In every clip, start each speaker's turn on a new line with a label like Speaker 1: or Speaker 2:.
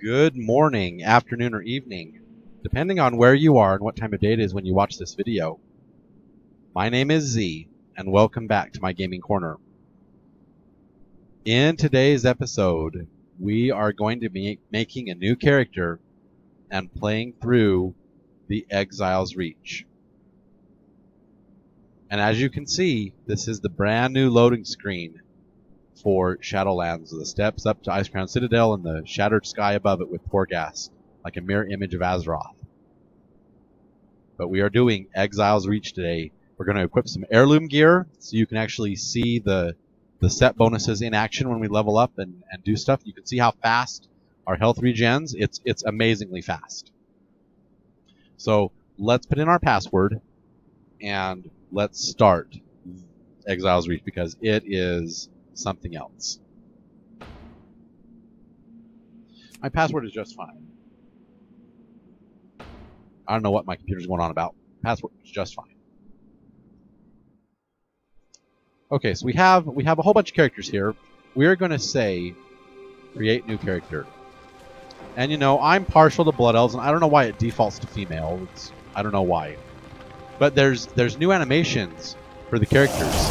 Speaker 1: Good morning, afternoon, or evening, depending on where you are and what time of day it is when you watch this video. My name is Z, and welcome back to my gaming corner. In today's episode, we are going to be making a new character and playing through the EXILE'S Reach. And as you can see, this is the brand new loading screen for Shadowlands, the steps up to Icecrown Citadel and the shattered sky above it with Torghast, like a mirror image of Azeroth. But we are doing EXILE'S Reach today. We're going to equip some heirloom gear so you can actually see the set bonuses in action when we level up and do stuff. You can see how fast our health regens. It's amazingly fast. So let's put in our password and let's start EXILE'S Reach because it is something else. My password is just fine. I don't know what my computer's going on about. Password is just fine. Okay, so we have a whole bunch of characters here. We are going to say create new character. And you know, I'm partial to Blood Elves, and I don't know why it defaults to female. I don't know why. But there's new animations for the characters.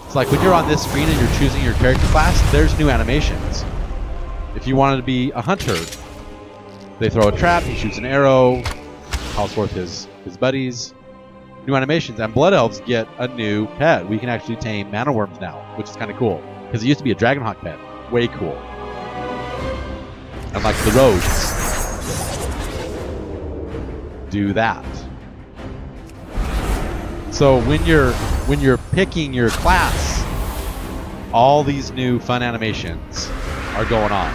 Speaker 1: It's like when you're on this screen and you're choosing your character class, there's new animations. If you wanted to be a hunter, they throw a trap, he shoots an arrow, calls forth his buddies. New animations, and Blood Elves get a new pet. We can actually tame mana worms now, which is kind of cool. Because it used to be a Dragonhawk pet. Way cool. And like the rogues do that. So when you're picking your class, all these new fun animations are going on.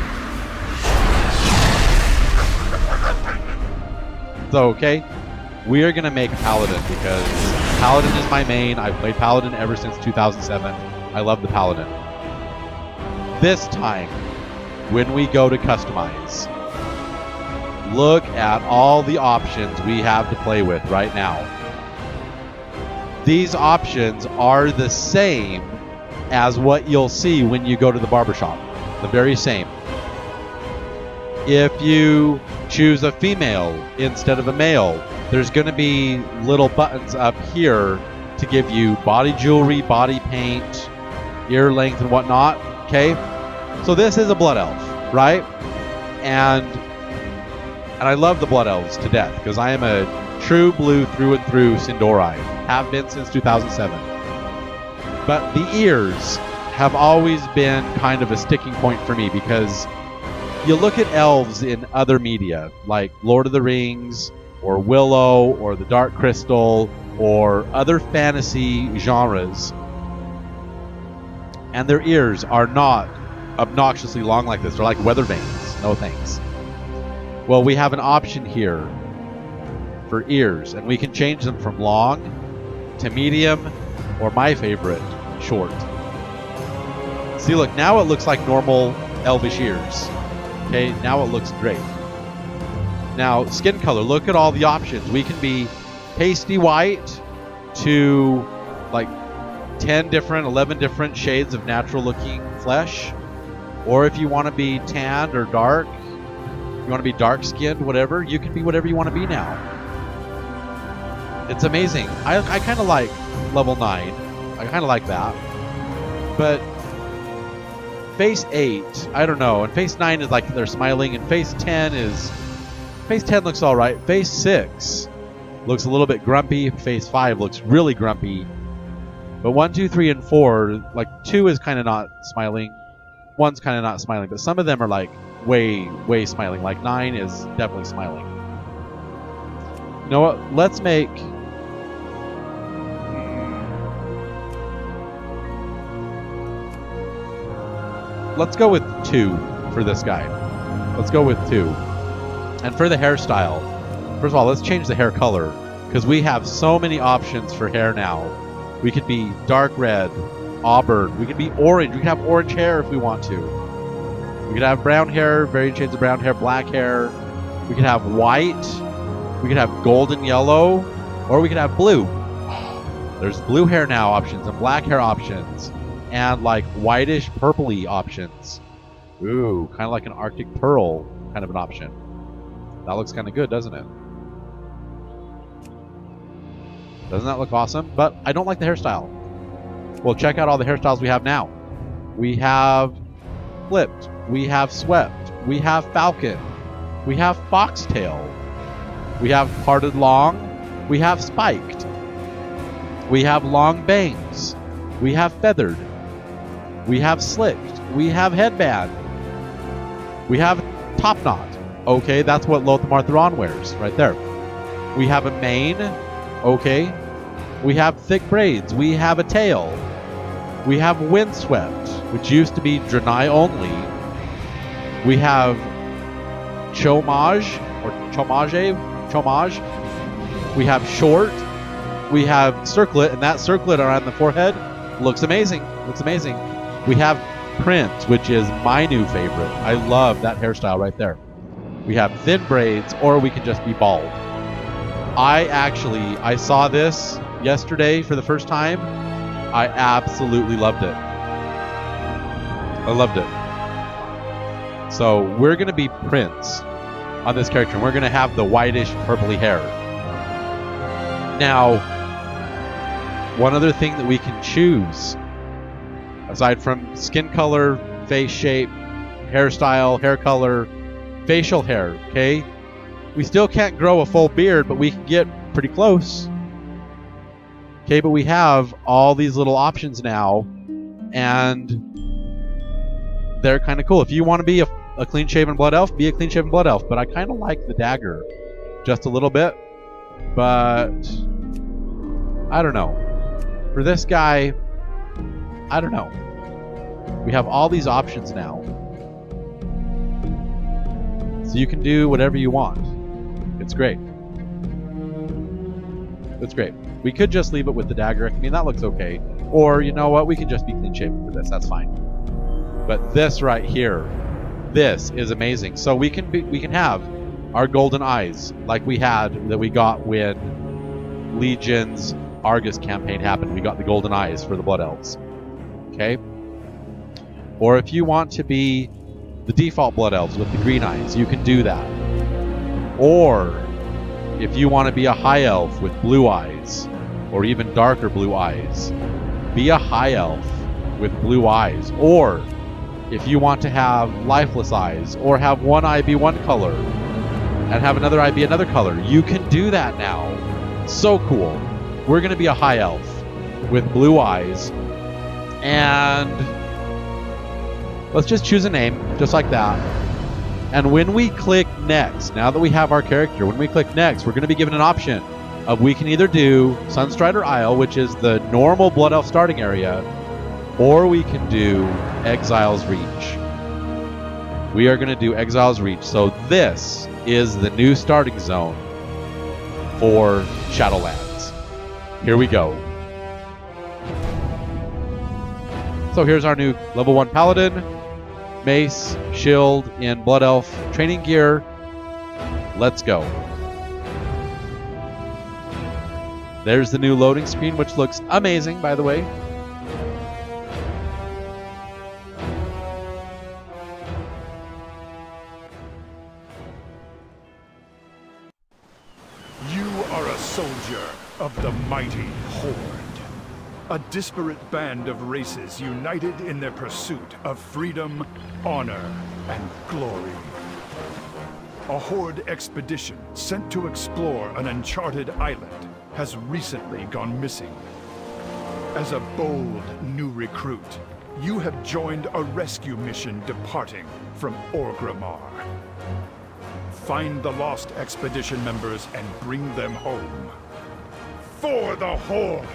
Speaker 1: So okay, we are going to make a Paladin because Paladin is my main. I've played Paladin ever since 2007. I love the Paladin. This time, when we go to customize, look at all the options we have to play with right now. These options are the same as what you'll see when you go to the barbershop. The very same. If you choose a female instead of a male, there's going to be little buttons up here to give you body jewelry, body paint, ear length, and whatnot. Okay? So this is a Blood Elf, right? And I love the Blood Elves to death because I am a true blue through and through Sindori. Have been since 2007. But the ears have always been kind of a sticking point for me because you look at elves in other media like Lord of the Rings or Willow or the Dark Crystal or other fantasy genres, and their ears are not obnoxiously long like this. They're like weather vanes. No thanks. Well, we have an option here for ears, and we can change them from long to medium, or my favorite, short. See, look, now it looks like normal elvish ears. Okay, now it looks great. Now, skin color, look at all the options. We can be pasty white to like 10 different, 11 different shades of natural looking flesh. Or if you want to be tanned or dark, you want to be dark skinned, whatever, you can be whatever you want to be now. It's amazing. I kind of like level 9. I kind of like that. But phase 8, I don't know. And phase 9 is like they're smiling. And phase 10 looks all right. Phase 6 looks a little bit grumpy. Phase 5 looks really grumpy. But 1, 2, 3, and 4, like 2 is kind of not smiling. 1's kind of not smiling. But some of them are like way, way smiling. Like 9 is definitely smiling. You know what? Let's make... Let's go with 2 for this guy. Let's go with 2. And for the hairstyle, first of all, let's change the hair color because we have so many options for hair now. We could be dark red, auburn. We could be orange. We could have orange hair if we want to. We could have brown hair, various shades of brown hair, black hair. We could have white. We could have golden yellow, or we could have blue. There's blue hair now options and black hair options. And like whitish purpley options. Ooh, kind of like an Arctic Pearl. kind of an option. That looks kind of good, doesn't it? Doesn't that look awesome? But I don't like the hairstyle. Well, check out all the hairstyles we have now. We have flipped. We have swept. We have falcon. We have foxtail. We have parted long. We have spiked. We have long bangs. We have feathered. We have slicked. We have headband. We have top knot. Okay, that's what Lothar Theron wears right there. We have a mane. Okay. We have thick braids. We have a tail. We have windswept, which used to be Draenei only. We have chomage or chomage. We have short. We have circlet, and that circlet around the forehead looks amazing. Looks amazing. We have print, which is my new favorite. I love that hairstyle right there. We have thin braids, or we can just be bald. I saw this yesterday for the first time. I absolutely loved it. I loved it. So we're going to be Prince on this character, and we're going to have the whitish purpley hair. Now, one other thing that we can choose, aside from skin color, face shape, hairstyle, hair color, facial hair, okay? We still can't grow a full beard, but we can get pretty close. Okay, but we have all these little options now, and they're kind of cool. If you want to be a clean-shaven blood elf, be a clean-shaven blood elf. But I kind of like the dagger just a little bit. But I don't know. For this guy, I don't know. We have all these options now. So you can do whatever you want. It's great. It's great. We could just leave it with the dagger. I mean, that looks okay. Or, you know what? We can just be clean-shaven for this. That's fine. But this right here, this is amazing. So we can have our golden eyes like we had that we got when Legion's Argus campaign happened. We got the golden eyes for the Blood Elves. Okay? Or if you want to be the default Blood Elves with the green eyes, you can do that. Or if you want to be a high elf with blue eyes, or even darker blue eyes, be a high elf with blue eyes. Or if you want to have lifeless eyes, or have one eye be one color and have another eye be another color, you can do that now. So cool. We're going to be a high elf with blue eyes, and let's just choose a name just like that. And when we click next, now that we have our character, when we click next, we're going to be given an option of we can either do Sunstrider Isle, which is the normal Blood Elf starting area, or we can do EXILE'S Reach. We are going to do EXILE'S Reach. So this is the new starting zone for Shadowlands. Here we go. So here's our new level 1 Paladin. Mace, shield in Blood Elf training gear. Let's go. There's the new loading screen, which looks amazing, by the way.
Speaker 2: You are a soldier of the mighty Horde. A disparate band of races united in their pursuit of freedom, honor, and glory. A Horde expedition sent to explore an uncharted island has recently gone missing. As a bold new recruit, you have joined a rescue mission departing from Orgrimmar. Find the lost expedition members and bring them home. For the Horde!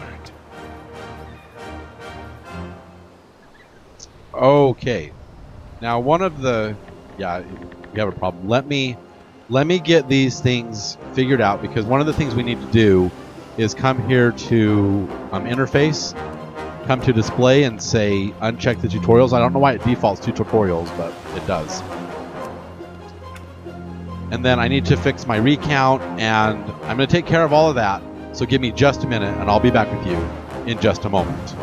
Speaker 1: Okay. Now one of the... Yeah, we have a problem. Let me get these things figured out, because one of the things we need to do is come here to interface, come to display, and say uncheck the tutorials. I don't know why it defaults to tutorials, but it does. And then I need to fix my recount, and I'm going to take care of all of that. So give me just a minute, and I'll be back with you in just a moment.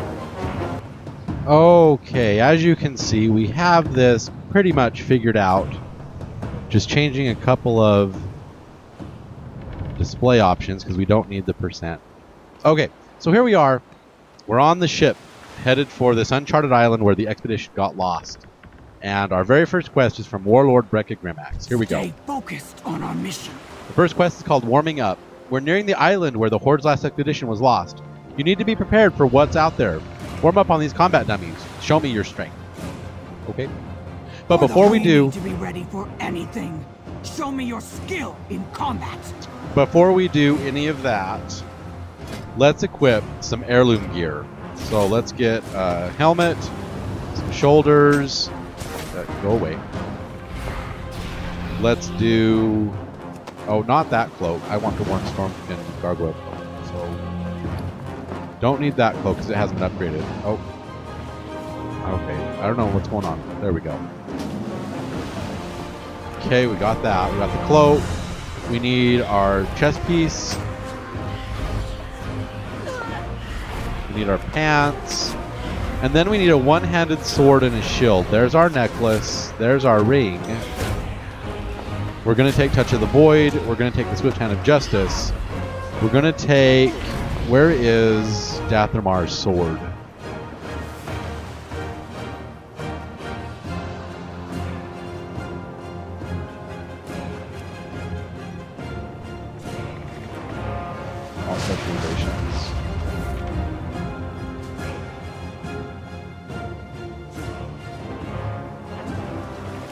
Speaker 1: Okay, as you can see, we have this pretty much figured out. Just changing a couple of display options because we don't need the percent. Okay, so here we are. We're on the ship headed for this uncharted island where the expedition got lost. And our very first quest is from Warlord Brecca Grimax. Here we go.
Speaker 3: Stay focused on our mission.
Speaker 1: The first quest is called Warming Up. We're nearing the island where the Horde's last expedition was lost. You need to be prepared for what's out there. Warm up on these combat dummies. Show me your strength. Okay. But before we do...
Speaker 3: need to be ready for anything. Show me your skill in combat.
Speaker 1: Before we do any of that, let's equip some heirloom gear. So let's get a helmet, some shoulders. Go away. Let's do... Oh, not that cloak. I want the Warm Storm and Gargoyle cloak. So don't need that cloak because it hasn't been upgraded. Oh. Okay. I don't know what's going on. There we go. Okay, we got that. We got the cloak. We need our chest piece. We need our pants. And then we need a one-handed sword and a shield. There's our necklace. There's our ring. We're going to take Touch of the Void. We're going to take the Swift Hand of Justice. We're going to take... Where is Dathramar's sword? All specializations.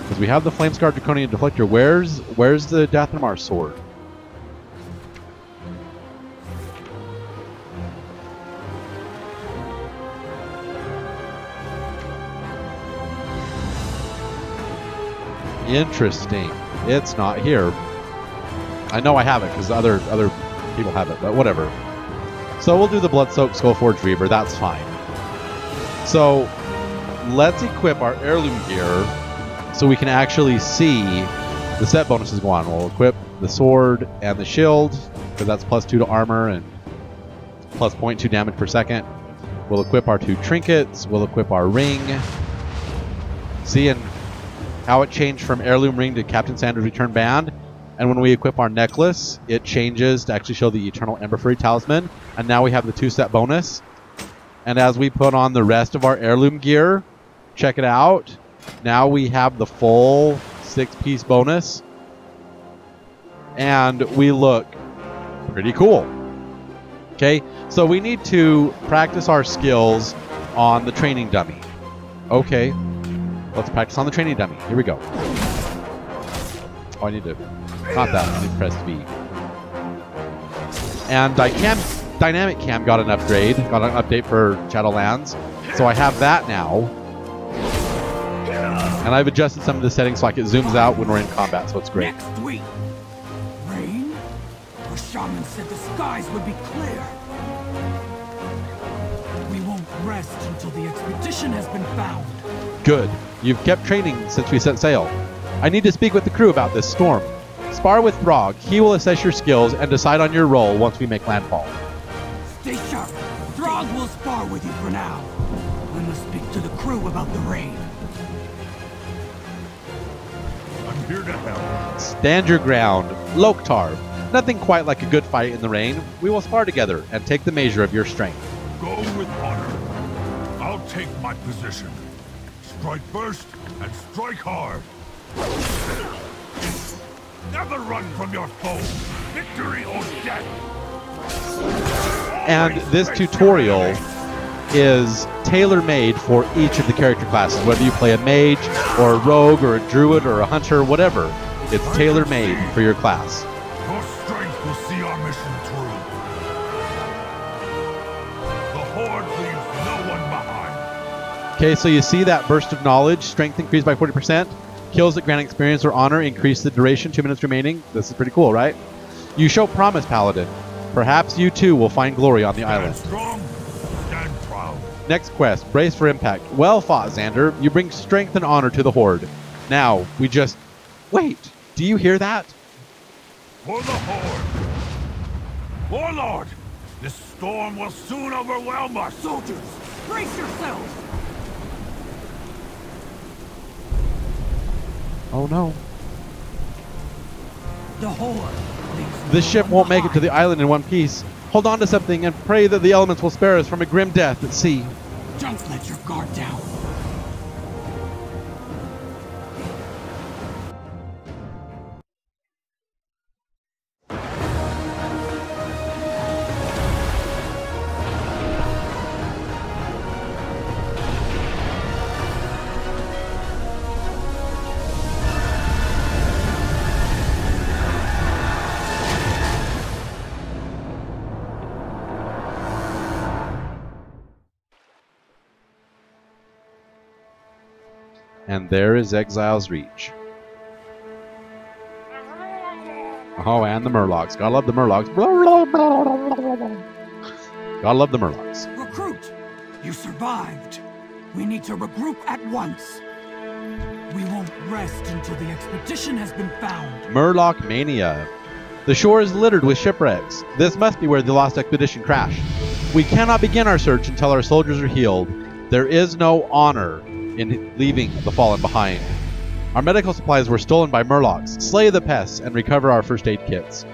Speaker 1: Because we have the Flamescar Draconian Deflector. Where's the Dathramar sword? Interesting. It's not here. I know I have it because other people have it, but whatever. So we'll do the Blood-Soaked Skullforged Reaver. That's fine. So let's equip our heirloom gear so we can actually see the set bonuses go on. We'll equip the sword and the shield because that's +2 to armor and plus 0.2 damage per second. We'll equip our 2 trinkets. We'll equip our ring. Seeing how it changed from heirloom ring to Captain Sanders Return Band. And when we equip our necklace, it changes to actually show the Eternal Emberfury Talisman. And now we have the 2 set bonus. And as we put on the rest of our heirloom gear, check it out. Now we have the full 6-piece bonus. And we look pretty cool. Okay, so we need to practice our skills on the training dummy. Okay, let's practice on the training dummy. Here we go. Oh, I need to... Not that. I need to press V. And Dynamic Cam got an upgrade. Got an update for Shadowlands. So I have that now. And I've adjusted some of the settings so like it zooms out when we're in combat, so it's great.
Speaker 3: Next week. Rain? The shaman said the skies would be clear. We won't rest until the expedition has been found.
Speaker 1: Good. You've kept training since we set sail. I need to speak with the crew about this storm. Spar with Throg. He will assess your skills and decide on your role once we make landfall.
Speaker 3: Stay sharp. Throg will spar with you for now. I must speak to the crew about the rain.
Speaker 2: I'm here to help.
Speaker 1: Stand your ground. Loktar. Nothing quite like a good fight in the rain. We will spar together and take the measure of your strength.
Speaker 2: Go with honor. I'll take my position. Strike first and strike hard. Never run from your foe. Victory or death.
Speaker 1: And this tutorial is tailor-made for each of the character classes. Whether you play a mage, or a rogue, or a druid, or a hunter, whatever. It's tailor-made for your class.
Speaker 2: Your strength will see our mission through. The Horde leaves no one behind.
Speaker 1: Okay, so you see that burst of knowledge. Strength increased by 40%. Kills that grant experience or honor increase the duration, 2 minutes remaining. This is pretty cool, right? You show promise, Paladin. Perhaps you too will find glory on the island.
Speaker 2: Strong, stand proud.
Speaker 1: Next quest, brace for impact. Well fought, Xander. You bring strength and honor to the Horde. Now, we just... Wait, do you hear that?
Speaker 2: For the Horde. Warlord, this storm will soon overwhelm us.
Speaker 3: Soldiers, brace yourselves!
Speaker 1: Oh no.
Speaker 3: The Horde.
Speaker 1: This ship won't make it to the island in one piece. Hold on to something and pray that the elements will spare us from a grim death at sea.
Speaker 3: Don't let your guard down.
Speaker 1: And there is Exile's Reach. Oh, and the Murlocs. Gotta love the Murlocs. Gotta love the Murlocs.
Speaker 3: Recruit! You survived. We need to regroup at once. We won't rest until the expedition has been found.
Speaker 1: Murloc Mania. The shore is littered with shipwrecks. This must be where the lost expedition crashed. We cannot begin our search until our soldiers are healed. There is no honor in leaving the fallen behind. Our medical supplies were stolen by Murlocs. Slay the pests and recover our first aid kits.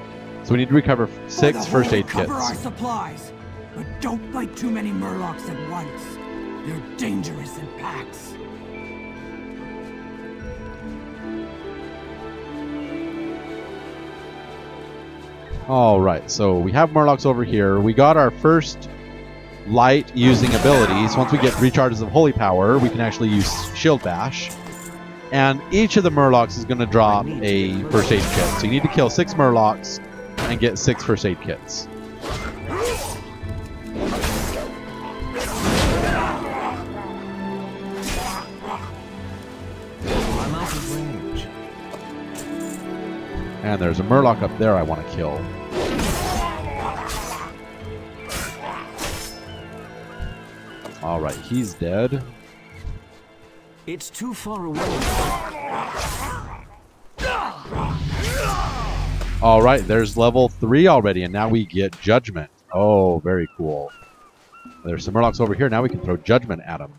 Speaker 1: So we need to recover 6 first aid kits.
Speaker 3: Cover our supplies, but don't fight too many Murlocs at once. They're dangerous in packs.
Speaker 1: Alright, so we have Murlocs over here. We got our first light using abilities. Once we get recharges of holy power, we can actually use shield bash. And each of the Murlocs is going to drop a first aid kit. So you need to kill 6 Murlocs and get 6 first aid kits. And there's a Murloc up there I want to kill. Alright, he's dead.
Speaker 4: It's too far away.
Speaker 1: Alright, there's level 3 already, and now we get Judgment. Oh, very cool. There's some Murlocs over here, now we can throw Judgment at them.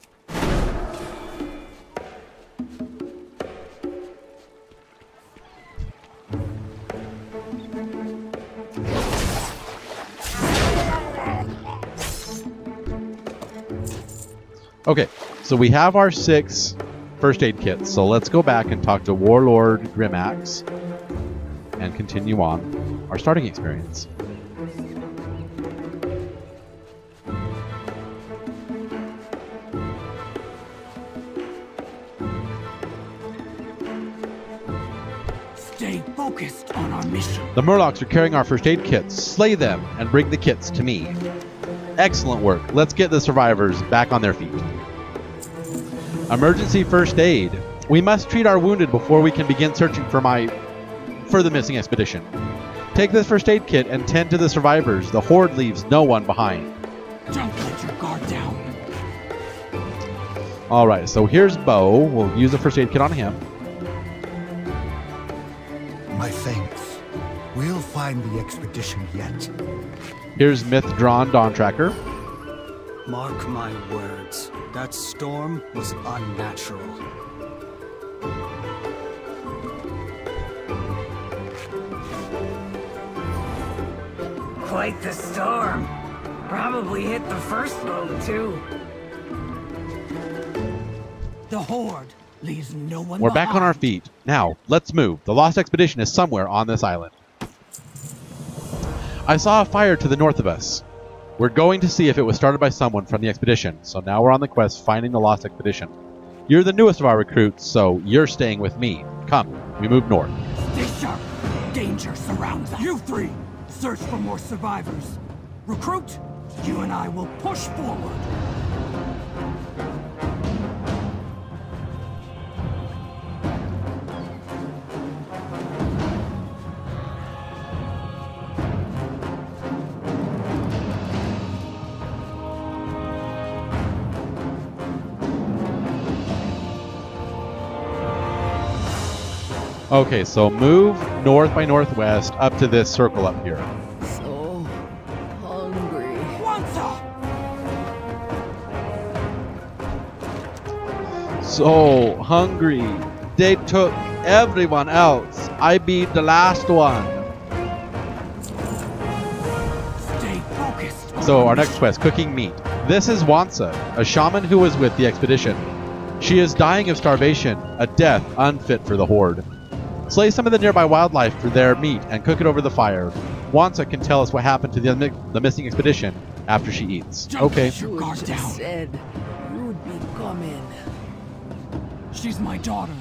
Speaker 1: Okay, so we have our 6 first aid kits, so let's go back and talk to Warlord Grimax and continue on our starting experience.
Speaker 3: Stay focused on our mission.
Speaker 1: The Murlocs are carrying our first aid kits. Slay them and bring the kits to me. Excellent work. Let's get the survivors back on their feet. Emergency first aid. We must treat our wounded before we can begin searching for the missing expedition. Take this first aid kit and tend to the survivors. The Horde leaves no one behind.
Speaker 3: Don't let your guard down.
Speaker 1: Alright, so here's Bo. We'll use the first aid kit on him.
Speaker 5: My thanks. We'll find the expedition yet.
Speaker 1: Here's Myth-Drawn Dawn Tracker.
Speaker 4: Mark my words. That storm was unnatural.
Speaker 6: Quite the storm. Probably hit the first boat, too.
Speaker 3: The Horde leaves no one
Speaker 1: We're
Speaker 3: behind.
Speaker 1: back on our feet. Now, let's move. The lost expedition is somewhere on this island. I saw a fire to the north of us. We're going to see if it was started by someone from the expedition, so now we're on the quest finding the lost expedition. You're the newest of our recruits, so you're staying with me. Come, we move north.
Speaker 3: Stay sharp. Danger surrounds us. You 3, search for more survivors. Recruit, you and I will push forward.
Speaker 1: Okay, so move north by northwest up to this circle up here.
Speaker 6: So hungry.
Speaker 1: So hungry. They took everyone else. I beat the last one.
Speaker 3: Stay focused.
Speaker 1: So our next quest, cooking meat. This is Wansa, a shaman who was with the expedition. She is dying of starvation, a death unfit for the Horde. Slay some of the nearby wildlife for their meat and cook it over the fire. Wansa can tell us what happened to the missing expedition after she eats. Okay.
Speaker 3: Your guard down.
Speaker 6: Said you'd be coming.
Speaker 3: She's my daughter.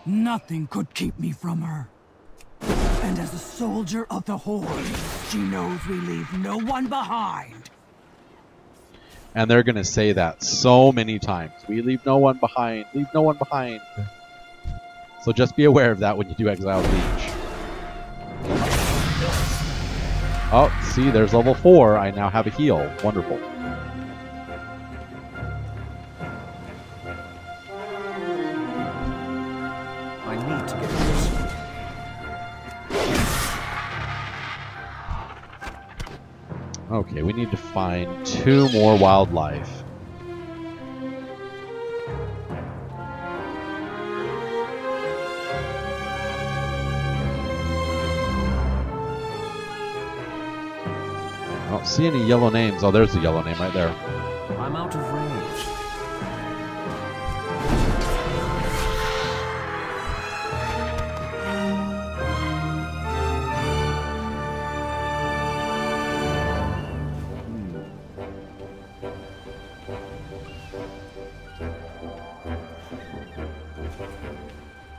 Speaker 3: Nothing could keep me from her. And as a soldier of the Horde, she knows we leave no one behind.
Speaker 1: And they're going to say that so many times. We leave no one behind. Leave no one behind. So just be aware of that when you do EXILE'S Reach. Oh, see, there's level 4. I now have a heal. Wonderful.
Speaker 4: I need to get this.
Speaker 1: Okay, we need to find 2 more wildlife. I don't see any yellow names. Oh, there's the yellow name right there.
Speaker 4: I'm out of range.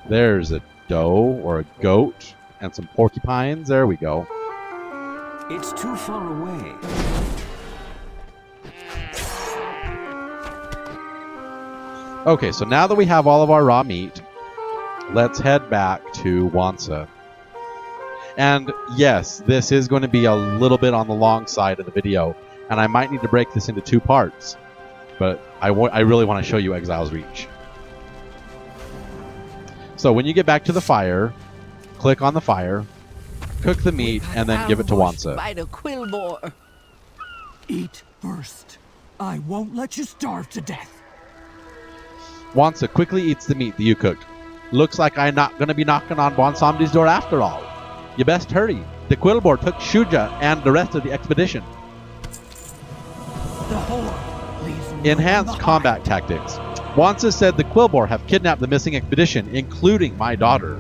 Speaker 1: There's a doe or a goat and some porcupines. There we go.
Speaker 4: It's too far away.
Speaker 1: Okay, so now that we have all of our raw meat, let's head back to Wansa. And yes, this is going to be a little bit on the long side of the video, and I might need to break this into 2 parts, but I really want to show you EXILE'S Reach. So when you get back to the fire, click on the fire, cook the meat, and then give it to Wansa.
Speaker 6: By the Quillboard.
Speaker 3: Eat first. I won't let you starve to death.
Speaker 1: Wansa quickly eats the meat that you cooked. Looks like I'm not going to be knocking on Bonsamdi's door after all. You best hurry. The Quillboard took Shuja and the rest of the expedition.
Speaker 3: The Horde leaves no
Speaker 1: Enhanced
Speaker 3: one
Speaker 1: combat
Speaker 3: behind.
Speaker 1: tactics. Wansa said the Quillboard have kidnapped the missing expedition, including my daughter.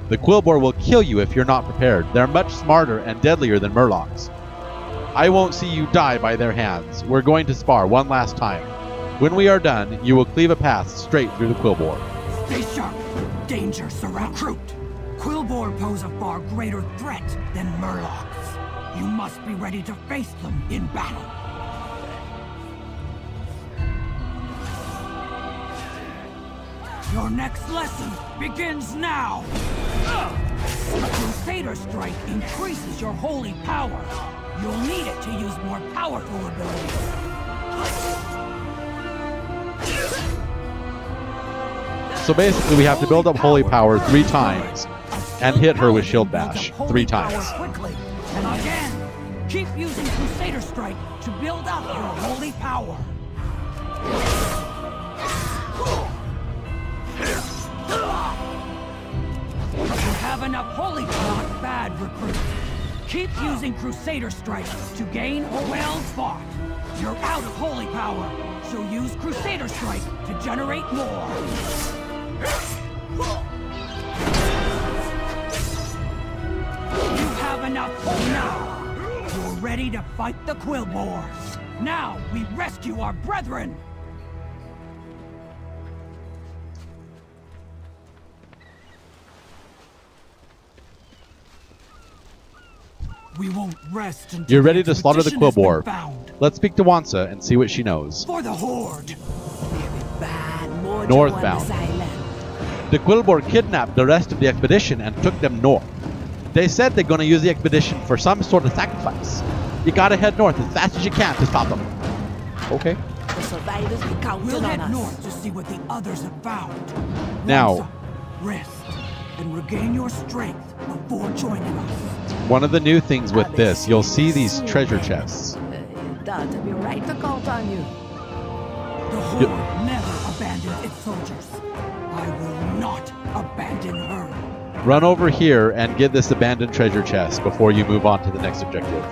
Speaker 1: The Quillboard will kill you if you're not prepared. They're much smarter and deadlier than Murlocs. I won't see you die by their hands. We're going to spar one last time. When we are done, you will cleave a path straight through the Quillboard.
Speaker 3: Stay sharp. Danger surround. Recruit. Quillboard pose a far greater threat than Murlocs. You must be ready to face them in battle. Your next lesson begins now! A Crusader Strike increases your holy power. You'll need it to use more powerful abilities.
Speaker 1: So basically we have to build up holy power 3 times and hit her with shield bash 3 times.
Speaker 3: Quickly. And again, keep using Crusader Strike to build up your holy power. You have enough holy power. Not bad, recruit. Keep using Crusader Strike to gain well fought. You're out of holy power, so use Crusader Strike to generate more. You have enough now. You're ready to fight the Quillboard. Now we rescue our brethren. We won't rest until
Speaker 1: You're ready to slaughter the
Speaker 3: expedition has been
Speaker 1: Quillboard.
Speaker 3: found.
Speaker 1: Let's speak to Wansa and see what she knows.
Speaker 3: For the Horde.
Speaker 6: Very bad mojo
Speaker 1: Northbound.
Speaker 6: on this island.
Speaker 1: The Quillboard kidnapped the rest of the expedition and took them north. They said they're going to use the expedition for some sort of sacrifice. You gotta head north as fast as you can to stop them. Okay.
Speaker 6: The survivors be counting
Speaker 3: We'll
Speaker 6: on
Speaker 3: head
Speaker 6: us.
Speaker 3: north to see what the others have found.
Speaker 1: Now-
Speaker 3: Rest and regain your strength before joining us.
Speaker 1: One of the new things with this, you'll see these treasure chests.
Speaker 6: Dad, be right to count on you.
Speaker 3: The Horde never abandoned its soldiers. I will not abandon her.
Speaker 1: Run over here and get this abandoned treasure chest before you move on to the next objective.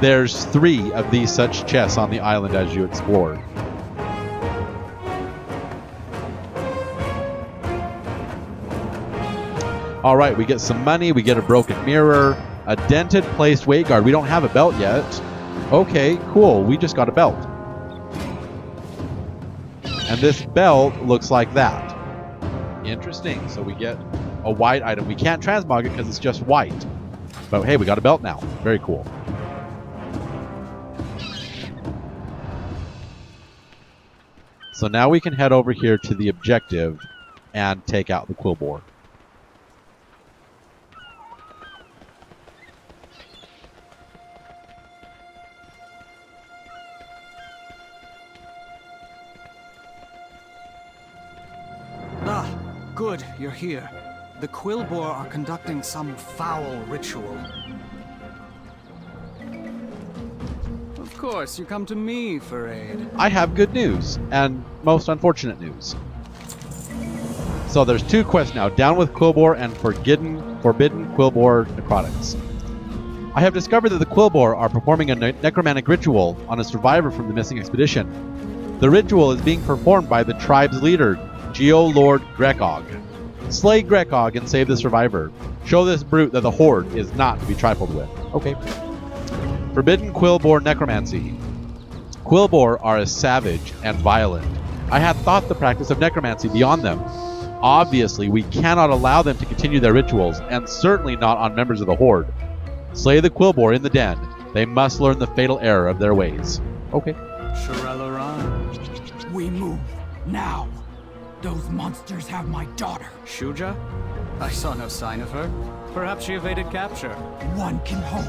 Speaker 1: There's 3 of these such chests on the island as you explore. Alright, we get some money, we get a broken mirror, a dented placed weight guard. We don't have a belt yet. Okay, cool, we just got a belt. And this belt looks like that. Interesting, so we get a white item. We can't transmog it because it's just white. But hey, we got a belt now. Very cool. So now we can head over here to the objective and take out the Quillboard.
Speaker 7: Good, you're here. The Quillboard are conducting some foul ritual. Of course, you come to me for aid.
Speaker 1: I have good news, and most unfortunate news. So there's 2 quests now, Down with Quillboard and Forbidden Quillboard Necrotics. I have discovered that the Quillboard are performing a necromantic ritual on a survivor from the missing expedition. The ritual is being performed by the tribe's leader, Geo-Lord Grekog. Slay Grekog and save the survivor. Show this brute that the Horde is not to be trifled with. Okay. Forbidden Quillboard Necromancy. Quillboard are as savage and violent. I had thought the practice of necromancy beyond them. Obviously, we cannot allow them to continue their rituals, and certainly not on members of the Horde. Slay the Quillboard in the den. They must learn the fatal error of their ways. Okay.
Speaker 3: We move now. Those monsters have my daughter.
Speaker 7: Shuja? I saw no sign of her. Perhaps she evaded capture.
Speaker 3: One can hope.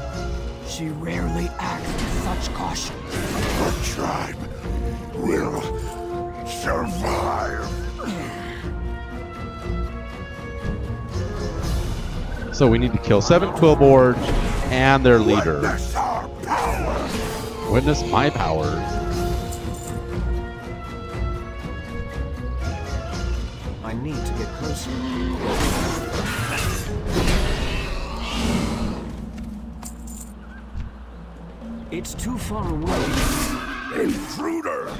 Speaker 3: She rarely acts with such caution.
Speaker 2: The tribe will survive.
Speaker 1: So we need to kill 7 Quillboards and their leader.
Speaker 2: Witness our power.
Speaker 1: Witness my power.
Speaker 4: I need to get closer. It's too far away.
Speaker 2: Intruder!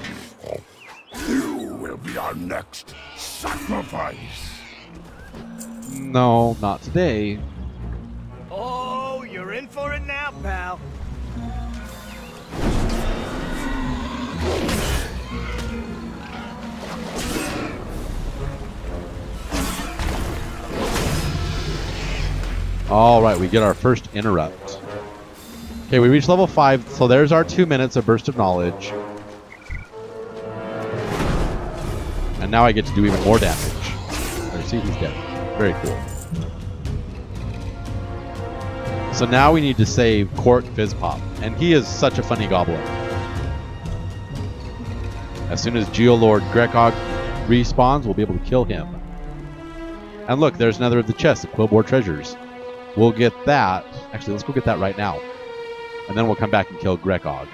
Speaker 2: You will be our next sacrifice.
Speaker 1: No, not today.
Speaker 8: Oh, you're in for it now, pal.
Speaker 1: Alright, we get our first interrupt. Okay, we reached level 5, so there's our 2 minutes of Burst of Knowledge. And now I get to do even more damage. There, see, he's dead. Very cool. So now we need to save Court Fizzpop, and he is such a funny goblin. As soon as Geo-Lord Grekog respawns, we'll be able to kill him. And look, there's another of the chests, the Quillboard Treasures. We'll get that. Actually, let's go get that right now. And then we'll come back and kill Grekog.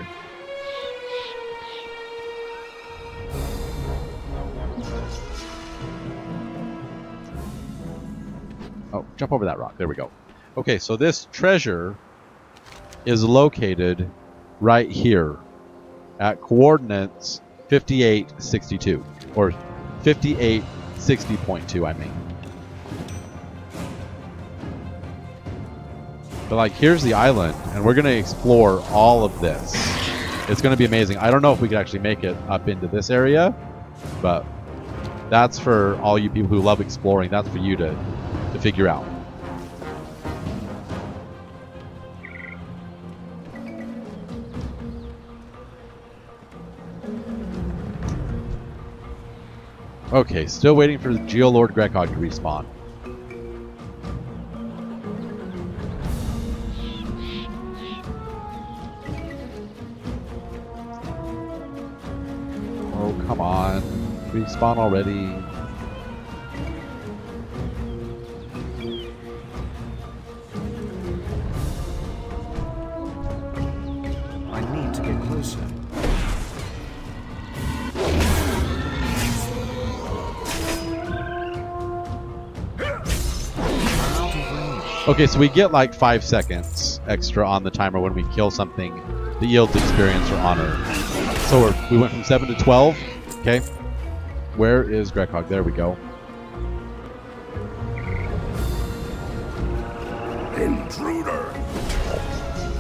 Speaker 1: Oh, jump over that rock. There we go. Okay, so this treasure is located right here at coordinates 5862. Or 5860.2, I mean. But like, here's the island, and we're going to explore all of this. It's going to be amazing. I don't know if we could actually make it up into this area, but that's for all you people who love exploring. That's for you to figure out. Okay, still waiting for the Geo-Lord Grekog to respawn. Oh, come on. Respawn already.
Speaker 4: I need to get closer.
Speaker 1: Okay, so we get like 5 seconds extra on the timer when we kill something that yields experience or honor. So we went from 7 to 12. Okay. Where is Grekhog? There we go.
Speaker 2: Intruder!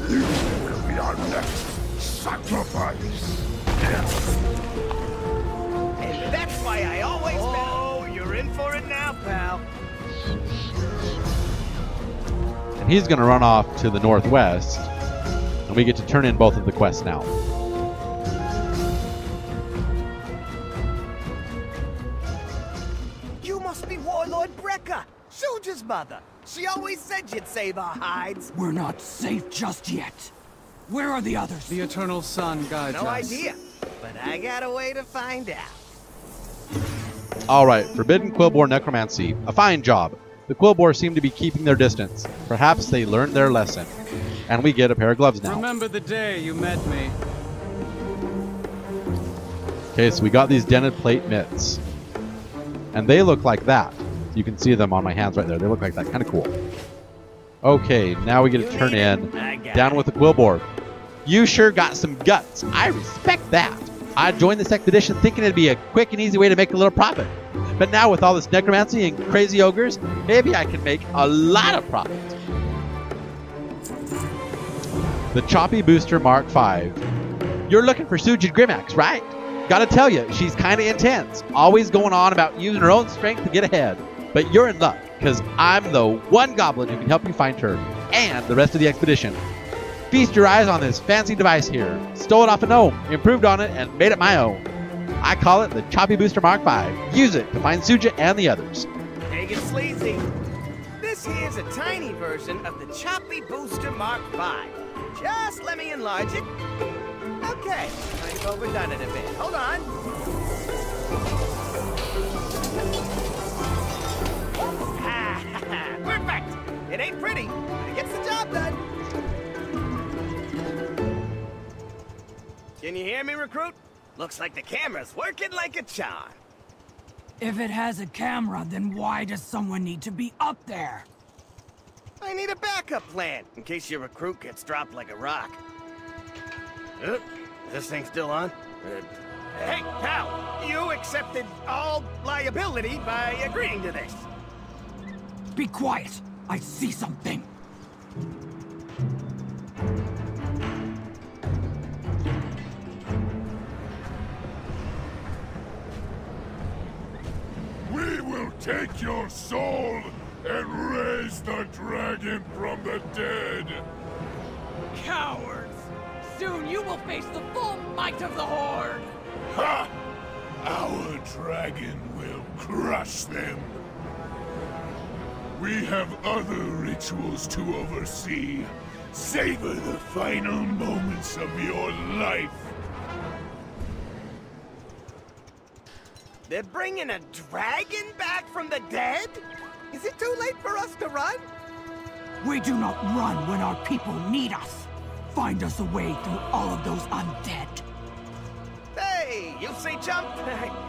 Speaker 2: You will be our next sacrifice.
Speaker 8: And that's why I always... Oh, you're in for it now, pal.
Speaker 1: And he's going to run off to the northwest, and we get to turn in both of the quests now.
Speaker 8: You must be Warlord Brekka, Soldier's mother. She always said you'd save our hides.
Speaker 3: We're not safe just yet. Where are the others?
Speaker 7: The Eternal Sun guides us.
Speaker 8: No idea, but I got a way to find out.
Speaker 1: Alright, Forbidden Quillboard Necromancy. A fine job. The Quillboar seem to be keeping their distance. Perhaps they learned their lesson. And we get a pair of gloves now.
Speaker 7: Remember the day you met me.
Speaker 1: Okay, so we got these dented plate mitts. And they look like that. You can see them on my hands right there. They look like that. Kind of cool. Okay, now we get to turn in down with the Quillboard. You sure got some guts. I respect that. I joined this expedition thinking it'd be a quick and easy way to make a little profit. But now with all this necromancy and crazy ogres, maybe I can make a lot of profit. The Choppy Booster Mark V. You're looking for Sujid Grimax, right? Gotta tell you, she's kind of intense. Always going on about using her own strength to get ahead. But you're in luck, because I'm the one goblin who can help you find her, and the rest of the expedition. Feast your eyes on this fancy device here. Stole it off a gnome, improved on it, and made it my own. I call it the Choppy Booster Mark V. Use it to find Suja and the others.
Speaker 8: Take it sleazy. This here's a tiny version of the Choppy Booster Mark V. Just let me enlarge it. Okay, I've overdone it a bit. Hold on. Perfect! It ain't pretty, but it gets the job done. Can you hear me, recruit? Looks like the camera's working like a charm.
Speaker 3: If it has a camera, then why does someone need to be up there?
Speaker 8: I need a backup plan, in case your recruit gets dropped like a rock. Is this thing still on? Hey, pal! You accepted all liability by agreeing to this.
Speaker 3: Be quiet! I see something!
Speaker 2: We will take your soul and raise the dragon from the dead.
Speaker 3: Cowards! Soon you will face the full might of the Horde!
Speaker 2: Ha! Our dragon will crush them. We have other rituals to oversee. Savor the final moments of your life.
Speaker 8: They're bringing a dragon back from the dead? Is it too late for us to run?
Speaker 3: We do not run when our people need us. Find us a way through all of those undead.
Speaker 8: Hey, you say jump,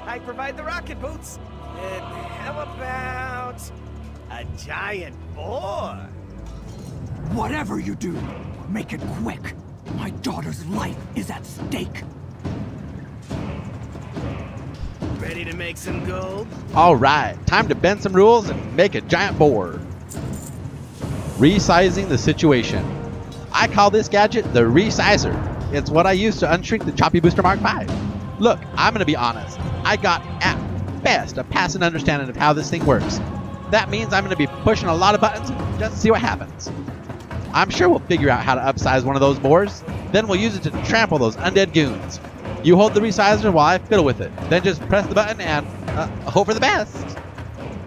Speaker 8: I provide the rocket boots. How about a giant boar?
Speaker 3: Whatever you do, make it quick. My daughter's life is at stake.
Speaker 8: Ready to make some gold?
Speaker 1: Alright, time to bend some rules and make a giant boar. Resizing the situation. I call this gadget the Resizer. It's what I use to unshrink the Choppy Booster Mark V. Look, I'm going to be honest. I got, at best, a passing understanding of how this thing works. That means I'm going to be pushing a lot of buttons just to see what happens. I'm sure we'll figure out how to upsize one of those boars. Then we'll use it to trample those undead goons. You hold the Resizer while I fiddle with it. Then just press the button and hope for the best.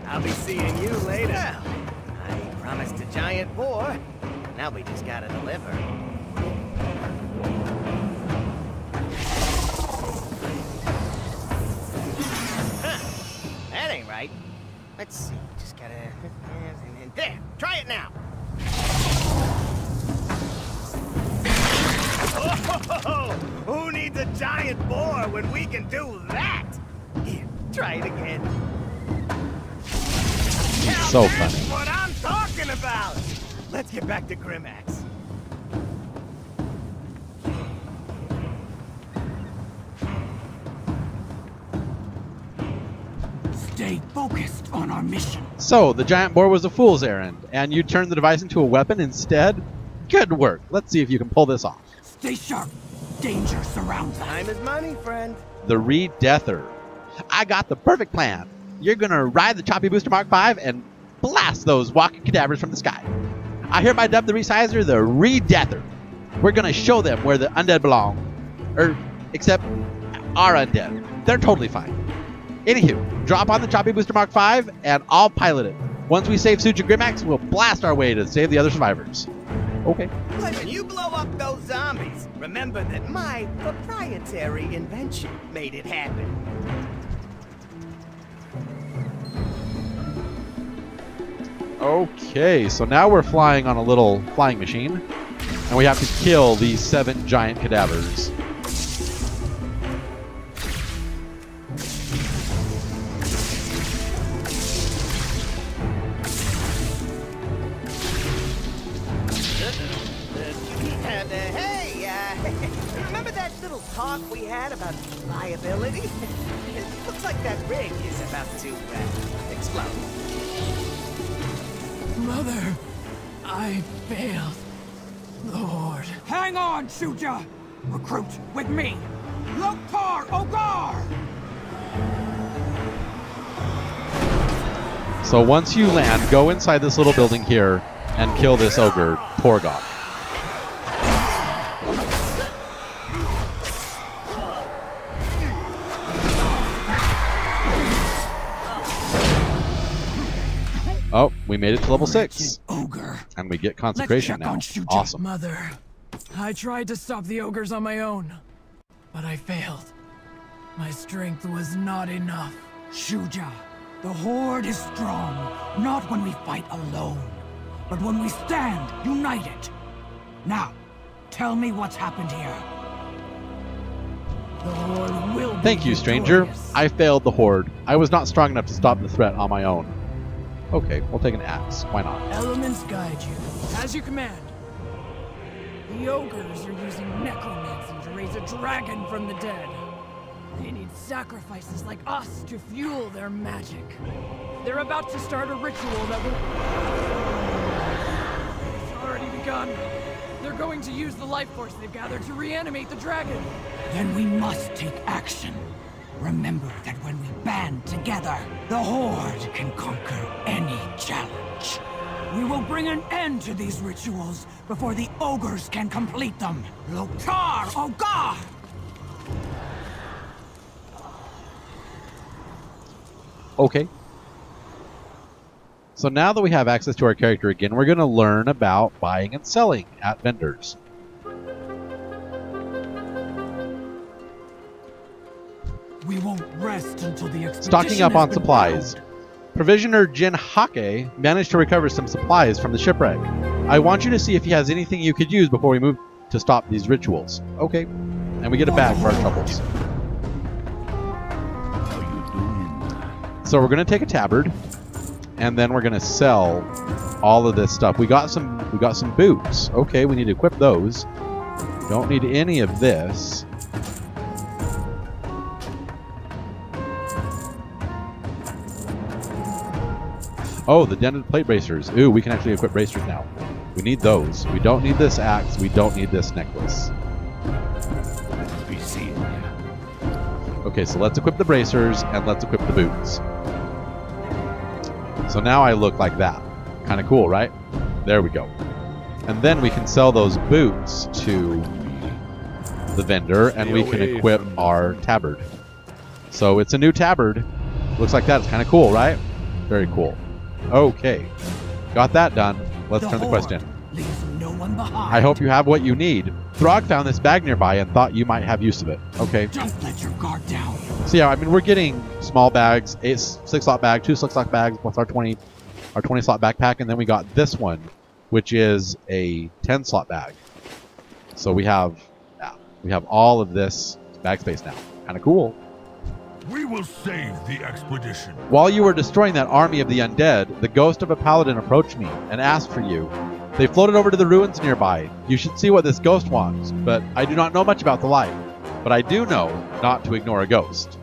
Speaker 8: I'll be seeing you later. I promised a giant boar. Now we just gotta deliver. Huh. That ain't right. Let's see. Just gotta... There! Try it now! Oh, who needs a giant boar when we can do that? Here, try it again. Now
Speaker 1: So
Speaker 8: that's
Speaker 1: funny.
Speaker 8: what I'm talking about! Let's get back to Grimax.
Speaker 3: Stay focused on our mission.
Speaker 1: So, the giant boar was a fool's errand, and you turned the device into a weapon instead? Good work. Let's see if you can pull this off.
Speaker 3: Stay sharp. Danger surrounds us.
Speaker 8: Time is money, friend.
Speaker 1: The Redeather. I got the perfect plan. You're gonna ride the Choppy Booster Mark V and blast those walking cadavers from the sky. I hereby dub the Resizer the Redeather. We're gonna show them where the undead belong. Except our undead. They're totally fine. Anywho, drop on the Choppy Booster Mark V and I'll pilot it. Once we save Suja Grimax, we'll blast our way to save the other survivors. Okay.
Speaker 8: When you blow up those zombies, remember that my proprietary invention made it happen.
Speaker 1: Okay, so now we're flying on a little flying machine, and we have to kill these 7 giant cadavers.
Speaker 8: Hey, remember that little talk we had about liability? It looks like that rig is about to explode.
Speaker 3: Mother, I failed. The Horde. Hang on, Shuja! Recruit with me! Loktar Ogar!
Speaker 1: So once you land, go inside this little building here and kill this ogre, Torgok. Oh, we made it to level 6.
Speaker 3: Ogre.
Speaker 1: And we get consecration now. Awesome.
Speaker 3: Mother, I tried to stop the ogres on my own, but I failed. My strength was not enough. Shuja, the Horde is strong, not when we fight alone, but when we stand united. Now, tell me what's happened here. The Horde will be
Speaker 1: Thank you, stranger.
Speaker 3: victorious.
Speaker 1: I failed the Horde. I was not strong enough to stop the threat on my own. Okay, we'll take an axe. Why not?
Speaker 3: Elements guide you, as you command. The ogres are using necromancy to raise a dragon from the dead. They need sacrifices like us to fuel their magic. They're about to start a ritual that will... It's already begun. They're going to use the life force they've gathered to reanimate the dragon. Then we must take action. Remember that when we band together, the Horde can conquer any challenge. We will bring an end to these rituals before the ogres can complete them. Loktar Ogar!
Speaker 1: Okay. So now that we have access to our character again, we're going to learn about buying and selling at vendors.
Speaker 3: We won't rest until the expedition
Speaker 1: Stocking up
Speaker 3: has
Speaker 1: on
Speaker 3: been
Speaker 1: supplies.
Speaker 3: found.
Speaker 1: Provisioner Jin Hake managed to recover some supplies from the shipwreck. I want you to see if he has anything you could use before we move to stop these rituals. Okay. And we get a bag for our troubles. So we're going to take a tabard, and then we're going to sell all of this stuff. We got some boots. Okay, we need to equip those. Don't need any of this. Oh, the dented plate bracers. Ooh, we can actually equip bracers now. We need those. We don't need this axe. We don't need this necklace.
Speaker 2: Be seen.
Speaker 1: Okay, so let's equip the bracers and let's equip the boots. So now I look like that. Kind of cool, right? There we go. And then we can sell those boots to the vendor and we can equip our tabard. So it's a new tabard. Looks like that. It's kind of cool, right? Very cool. Okay. Got that done. Let's turn the quest in.
Speaker 3: Leaves no one behind.
Speaker 1: I hope you have what you need. Throg found this bag nearby and thought you might have use of it. Okay.
Speaker 3: Don't let your guard down.
Speaker 1: So yeah, I mean, we're getting small bags, 6-slot bag, 2 6-slot bags plus our 20-slot backpack, and then we got this one, which is a 10-slot bag. So we have all of this bag space now. Kind of cool.
Speaker 2: We will save the expedition.
Speaker 1: While you were destroying that army of the undead, the ghost of a paladin approached me and asked for you. They floated over to the ruins nearby. You should see what this ghost wants, but I do not know much about the light. But I do know not to ignore a ghost.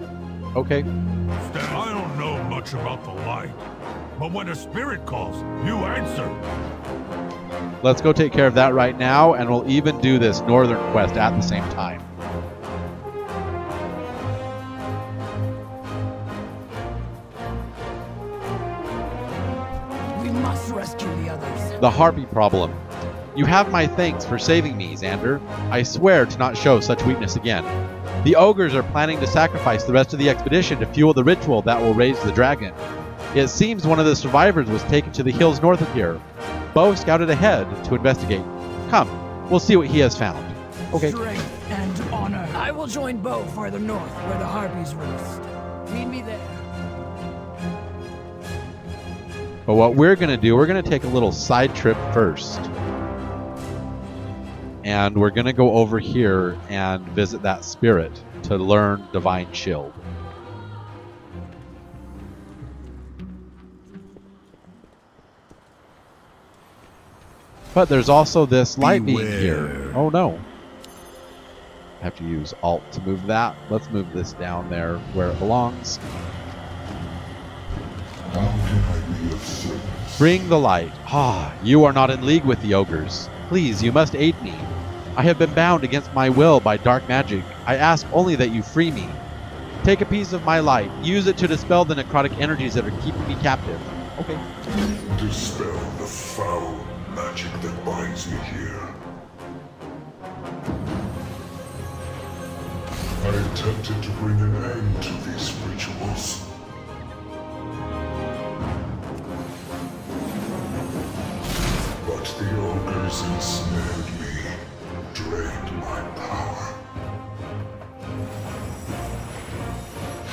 Speaker 1: Okay.
Speaker 9: I don't know much about the light, but when a spirit calls, you answer.
Speaker 1: Let's go take care of that right now, and we'll even do this northern quest at the same time.
Speaker 3: We must rescue the others.
Speaker 1: The Harpy problem. You have my thanks for saving me, Xander. I swear to not show such weakness again. The ogres are planning to sacrifice the rest of the expedition to fuel the ritual that will raise the dragon. It seems one of the survivors was taken to the hills north of here. Bo scouted ahead to investigate. Come, we'll see what he has found. Okay.
Speaker 3: Strength and honor. I will join Bo farther north, where the Harpies rest. Meet me there.
Speaker 1: But what we're going to do, we're going to take a little side trip first. And we're going to go over here and visit that spirit to learn Divine Shield. But there's also this light being here. Oh no. I have to use Alt to move that. Let's move this down there where it belongs.
Speaker 10: How can I be of service?
Speaker 1: Bring the light. Ah, you are not in league with the ogres. Please, you must aid me. I have been bound against my will by dark magic. I ask only that you free me. Take a piece of my light. Use it to dispel the necrotic energies that are keeping me captive. Okay.
Speaker 10: Dispel the foul magic that binds me here. I attempted to bring an end to these rituals. But the ogres ensnared me, drained my power.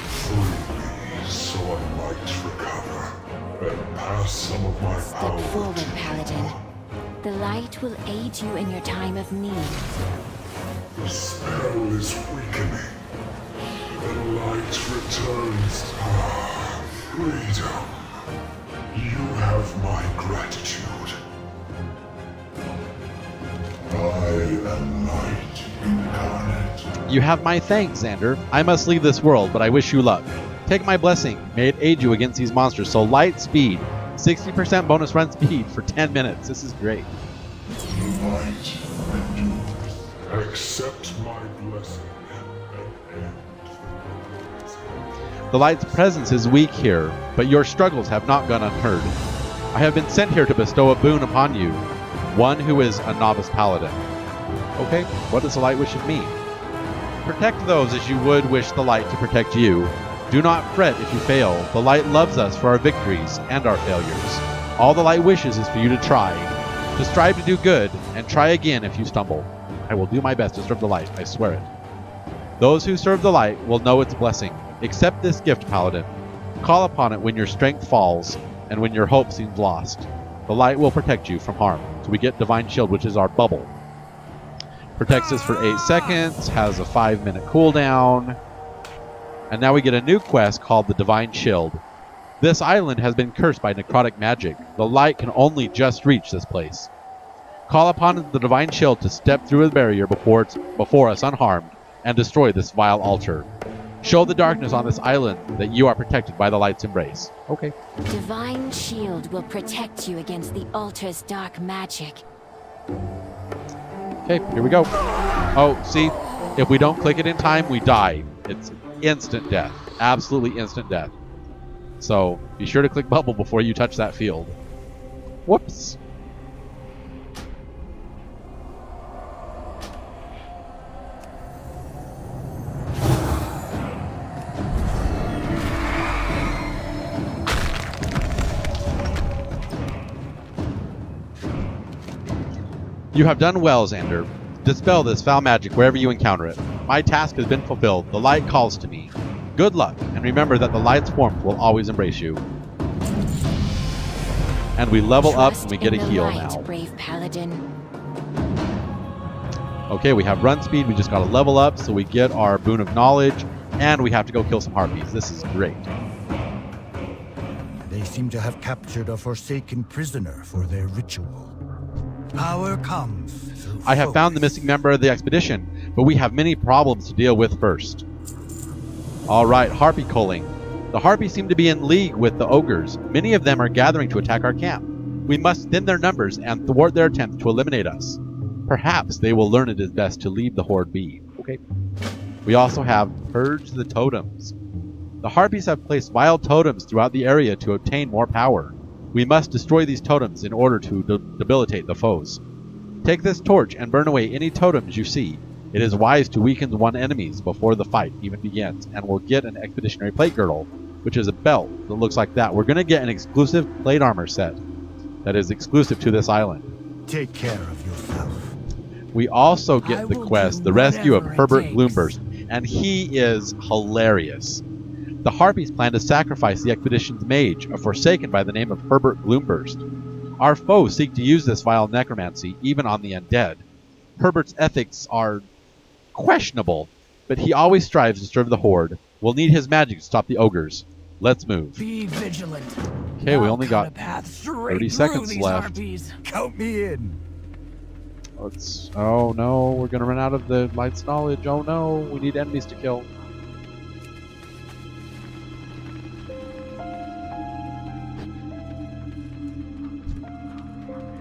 Speaker 10: Free me so I might recover and pass some of my power.
Speaker 11: Step forward, Paladin. The light will aid you in your time of need.
Speaker 10: The spell is weakening. The light returns. Ah, freedom. You have my gratitude. I am light incarnate.
Speaker 1: You have my thanks, Xander. I must leave this world, but I wish you luck. Take my blessing. May it aid you against these monsters. So light speed. 60% bonus run speed for 10 minutes. This is great.
Speaker 10: Light endures. Accept my blessing and end
Speaker 1: The light's presence is weak here, but your struggles have not gone unheard. I have been sent here to bestow a boon upon you, one who is a novice paladin. Okay, what does the light wish of me? Protect those as you would wish the light to protect you. Do not fret if you fail. The light loves us for our victories and our failures. All the light wishes is for you to try, to strive to do good, and try again if you stumble. I will do my best to serve the light, I swear it. Those who serve the light will know its blessing. Accept this gift, Paladin. Call upon it when your strength falls and when your hope seems lost. The light will protect you from harm. So we get Divine Shield, which is our bubble. Protects us for 8 seconds, has a 5-minute cooldown. And now we get a new quest called the Divine Shield. This island has been cursed by necrotic magic. The light can only just reach this place. Call upon the Divine Shield to step through the barrier before us unharmed and destroy this vile altar. Show the darkness on this island that you are protected by the light's embrace. Okay.
Speaker 11: Divine Shield will protect you against the altar's dark magic.
Speaker 1: Okay, here we go. Oh, see? If we don't click it in time, we die. It's instant death. Absolutely instant death. So, be sure to click bubble before you touch that field. Whoops. You have done well, Xander. Dispel this foul magic wherever you encounter it. My task has been fulfilled. The light calls to me. Good luck, and remember that the light's warmth will always embrace you. And we level up and we get a heal now.
Speaker 11: Brave Paladin.
Speaker 1: Okay, we have run speed. We just got to level up so we get our boon of knowledge, and we have to go kill some harpies. This is great.
Speaker 5: They seem to have captured a forsaken prisoner for their ritual. Power comes through
Speaker 1: I have found the missing member of the expedition, but we have many problems to deal with first. Alright, Harpy Culling. The Harpies seem to be in league with the ogres. Many of them are gathering to attack our camp. We must thin their numbers and thwart their attempts to eliminate us. Perhaps they will learn it is best to leave the Horde be. Okay. We also have Purge the Totems. The Harpies have placed wild totems throughout the area to obtain more power. We must destroy these totems in order to debilitate the foes. Take this torch and burn away any totems you see. It is wise to weaken one's enemies before the fight even begins, and we'll get an Expeditionary plate girdle, which is a belt that looks like that. We're going to get an exclusive plate armor set that is exclusive to this island.
Speaker 5: Take care of yourself.
Speaker 1: We also get the quest, the rescue of Herbert Bloomberg, and he is hilarious. The Harpies plan to sacrifice the expedition's mage, a Forsaken by the name of Herbert Bloomburst. Our foes seek to use this vile necromancy, even on the undead. Herbert's ethics are questionable, but he always strives to serve the Horde. We'll need his magic to stop the ogres. Let's move.
Speaker 3: Be vigilant.
Speaker 1: Okay, we only got 30 seconds left.
Speaker 3: Harpies.
Speaker 5: Count me in.
Speaker 1: Let's... Oh no, we're gonna run out of the light's knowledge. Oh no, we need enemies to kill.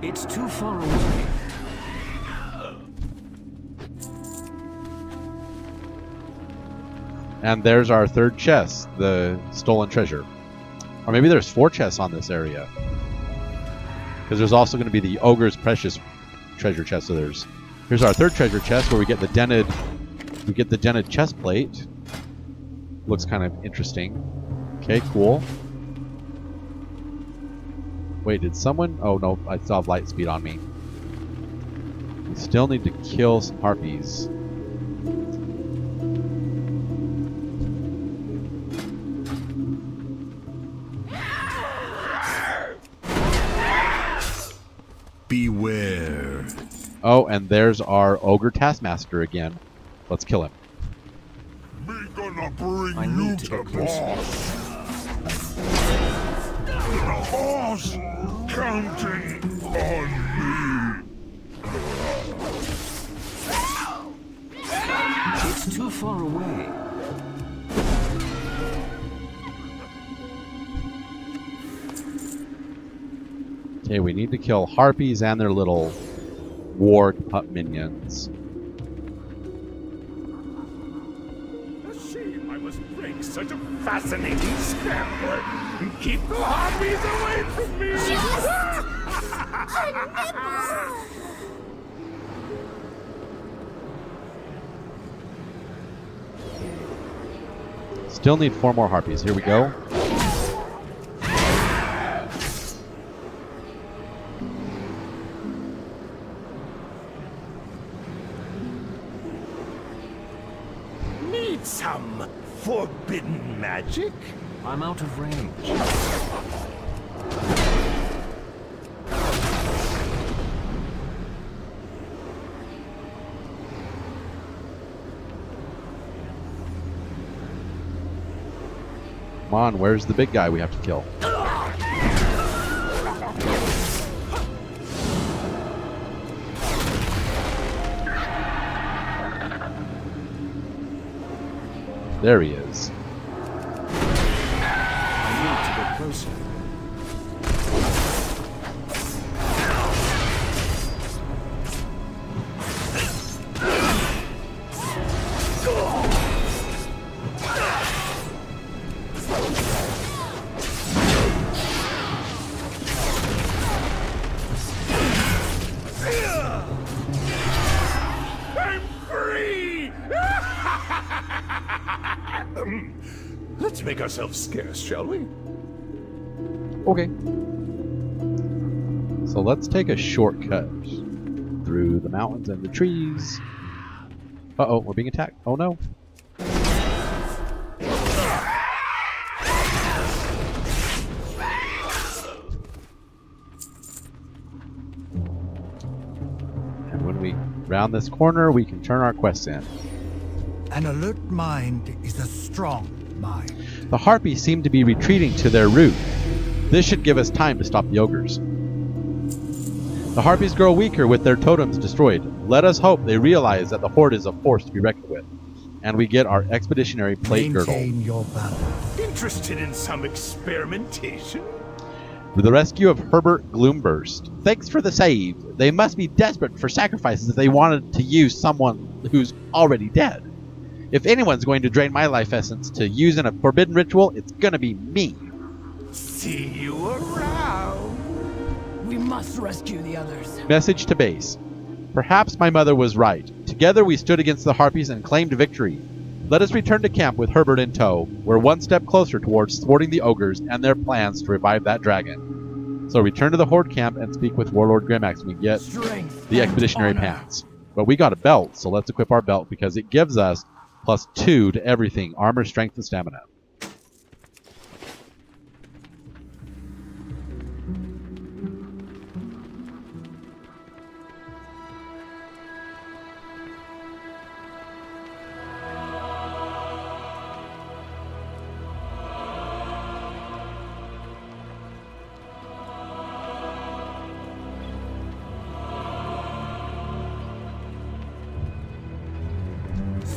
Speaker 4: It's too far away.
Speaker 1: And there's our third chest, the stolen treasure. Or maybe there's 4 chests on this area. Because there's also going to be the ogre's precious treasure chest. So here's our third treasure chest where we get the dented chest plate. Looks kind of interesting. Okay, cool. Wait, did someone... Oh no, I still have light speed on me. We still need to kill some harpies.
Speaker 2: Beware.
Speaker 1: Oh, and there's our ogre taskmaster again. Let's kill him.
Speaker 9: Me gonna bring
Speaker 4: I
Speaker 9: you
Speaker 4: need to get closer.
Speaker 9: The boss counting on me.
Speaker 4: It's too far away.
Speaker 1: Okay, we need to kill harpies and their little warg pup minions.
Speaker 2: A shame I was playing such a fascinating scamper. Keep the harpies away from me!
Speaker 1: Still need 4 more harpies. Here we go.
Speaker 2: Need some forbidden magic?
Speaker 4: I'm out of range.
Speaker 1: Come on, where's the big guy we have to kill? There he is.
Speaker 4: I need to get closer.
Speaker 2: I'm free! Let's make ourselves scarce, shall we?
Speaker 1: Okay. So let's take a shortcut through the mountains and the trees. Uh-oh, we're being attacked. Oh no. And when we round this corner, we can turn our quests in.
Speaker 5: An alert mind is a strong mind.
Speaker 1: The harpies seem to be retreating to their route. This should give us time to stop the ogres. The Harpies grow weaker with their totems destroyed. Let us hope they realize that the Horde is a force to be reckoned with. And we get our Expeditionary plate
Speaker 5: Maintain
Speaker 1: girdle.
Speaker 5: your balance.
Speaker 2: Interested in some experimentation?
Speaker 1: With the rescue of Herbert Gloomburst. Thanks for the save. They must be desperate for sacrifices if they wanted to use someone who's already dead. If anyone's going to drain my life essence to use in a forbidden ritual, it's gonna be me.
Speaker 2: See you around.
Speaker 3: We must rescue the others.
Speaker 1: Message to base. Perhaps my mother was right. Together we stood against the Harpies and claimed victory. Let us return to camp with Herbert in tow. We're one step closer towards thwarting the ogres and their plans to revive that dragon. So return to the Horde camp and speak with Warlord Grimax and we get the Expeditionary pants. But we got a belt, so let's equip our belt because it gives us +2 to everything. Armor, strength, and stamina.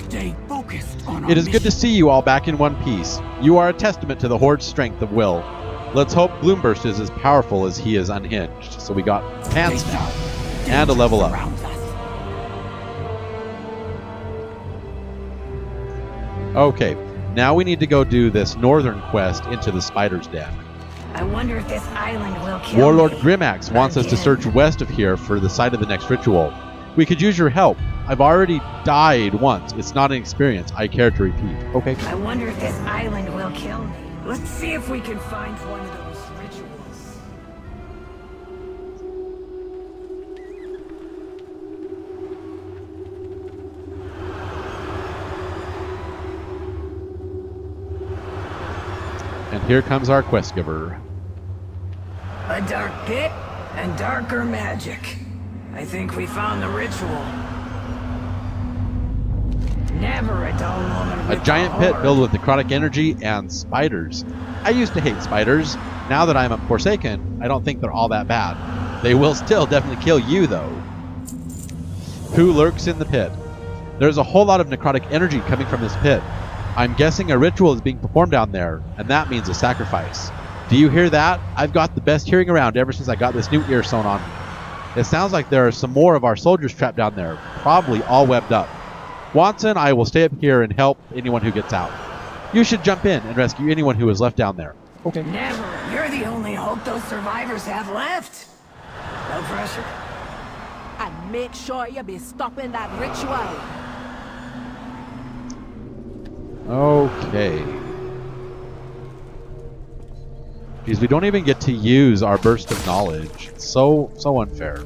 Speaker 3: Stay focused on our
Speaker 1: It is good to see you all back in one piece. You are a testament to the Horde's strength of will. Let's hope Gloomburst is as powerful as he is unhinged. So we got pants now and a level up. Okay, now we need to go do this northern quest into the spider's den.
Speaker 6: I wonder if this island will kill
Speaker 1: Warlord
Speaker 6: me.
Speaker 1: Grimax wants us to search west of here for the site of the next ritual. We could use your help. I've already died once. It's not an experience I care to repeat. Okay.
Speaker 6: I wonder if this island will kill me. Let's see if we can find one of those rituals.
Speaker 1: And here comes our quest giver.
Speaker 6: A dark pit and darker magic. I think we found the ritual. Never a dull moment
Speaker 1: A
Speaker 6: with
Speaker 1: giant
Speaker 6: the
Speaker 1: pit
Speaker 6: Horde.
Speaker 1: filled with necrotic energy and spiders. I used to hate spiders. Now that I'm a Forsaken, I don't think they're all that bad. They will still definitely kill you, though. Who lurks in the pit? There's a whole lot of necrotic energy coming from this pit. I'm guessing a ritual is being performed down there, and that means a sacrifice. Do you hear that? I've got the best hearing around ever since I got this new ear sewn on me. It sounds like there are some more of our soldiers trapped down there, probably all webbed up. Watson, I will stay up here and help anyone who gets out. You should jump in and rescue anyone who is left down there. Okay.
Speaker 6: Never. You're the only hope those survivors have left. No pressure.
Speaker 12: And make sure you be stopping that ritual.
Speaker 1: Okay. Because we don't even get to use our burst of knowledge. It's so unfair.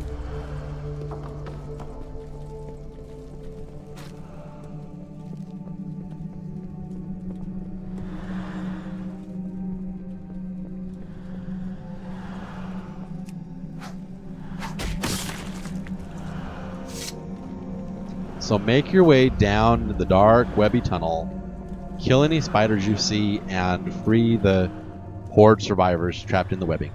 Speaker 1: So make your way down the dark, webby tunnel, kill any spiders you see, and free the Horde survivors trapped in the webbing.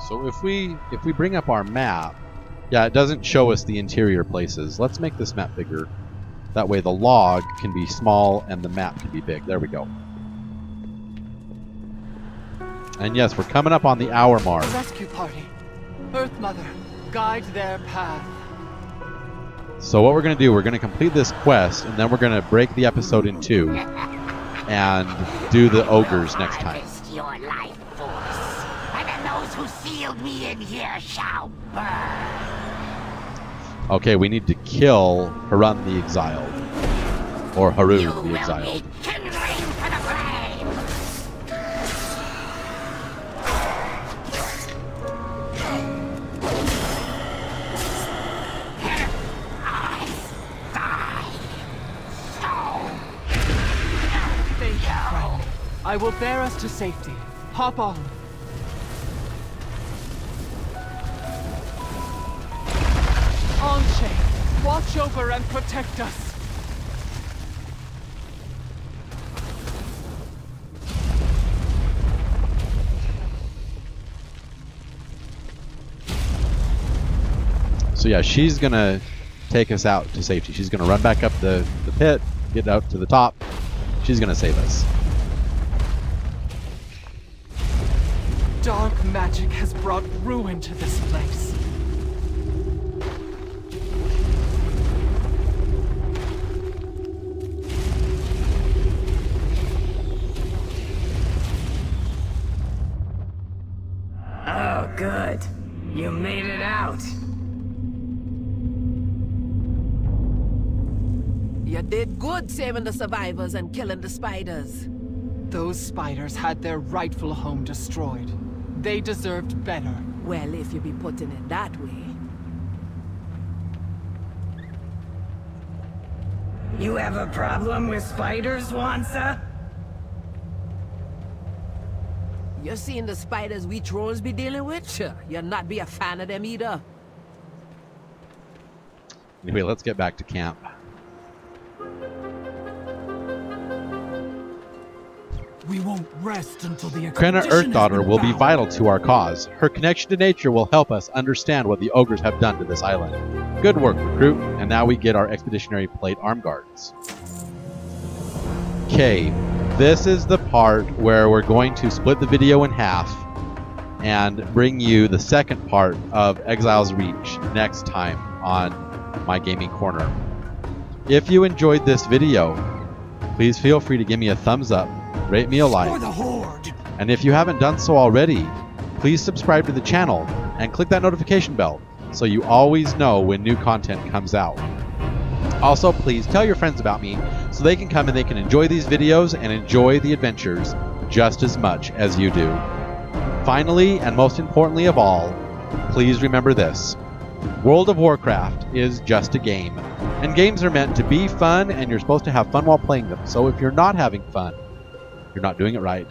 Speaker 1: So if we bring up our map, yeah, it doesn't show us the interior places. Let's make this map bigger. That way the log can be small and the map can be big. There we go. And yes, we're coming up on the hour mark.
Speaker 12: Rescue party. Earth Mother, guide their path.
Speaker 1: So what we're going to do, we're going to complete this quest, and then we're going to break the episode in two and do the ogres next time.
Speaker 13: Your life force, and then those who sealed me in here shall burn.
Speaker 1: Okay, we need to kill Harun the Exiled. Or Haru the Exiled.
Speaker 13: Kindling for the flame.
Speaker 7: will bear us to safety. Hop on. On-chain, watch over and protect us.
Speaker 1: So yeah, she's gonna take us out to safety. She's gonna run back up the pit, get out to the top. She's gonna save us.
Speaker 7: Dark magic has brought ruin to this place.
Speaker 6: Oh, good. You made it out.
Speaker 12: You did good saving the survivors and killing the spiders.
Speaker 7: Those spiders had their rightful home destroyed. They deserved better.
Speaker 12: Well, if you be putting it that way.
Speaker 6: You have a problem with spiders, Wansa?
Speaker 12: You seen the spiders we trolls be dealing with? Sure, you'll not be a fan of them either.
Speaker 1: Anyway, let's get back to camp.
Speaker 3: We won't rest until the
Speaker 1: Krenna Earthdaughter will be vital to our cause. Her connection to nature will help us understand what the ogres have done to this island. Good work, recruit. And now we get our Expeditionary Plate Arm Guards. Okay, this is the part where we're going to split the video in half and bring you the second part of Exile's Reach next time on My Gaming Corner. If you enjoyed this video, please feel free to give me a thumbs up, rate me a like,
Speaker 3: For the Horde.
Speaker 1: and if you haven't done so already, please subscribe to the channel and click that notification bell so you always know when new content comes out. Also, please tell your friends about me so they can come and they can enjoy these videos and enjoy the adventures just as much as you do. Finally, and most importantly of all, please remember this. World of Warcraft is just a game, and games are meant to be fun, and you're supposed to have fun while playing them. So if you're not having fun, you're not doing it right.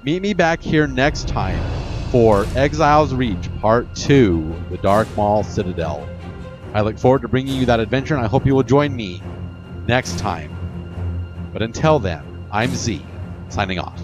Speaker 1: Meet me back here next time for Exile's Reach Part 2, The Dark Maul Citadel. I look forward to bringing you that adventure, and I hope you will join me next time. But until then, I'm Z, signing off.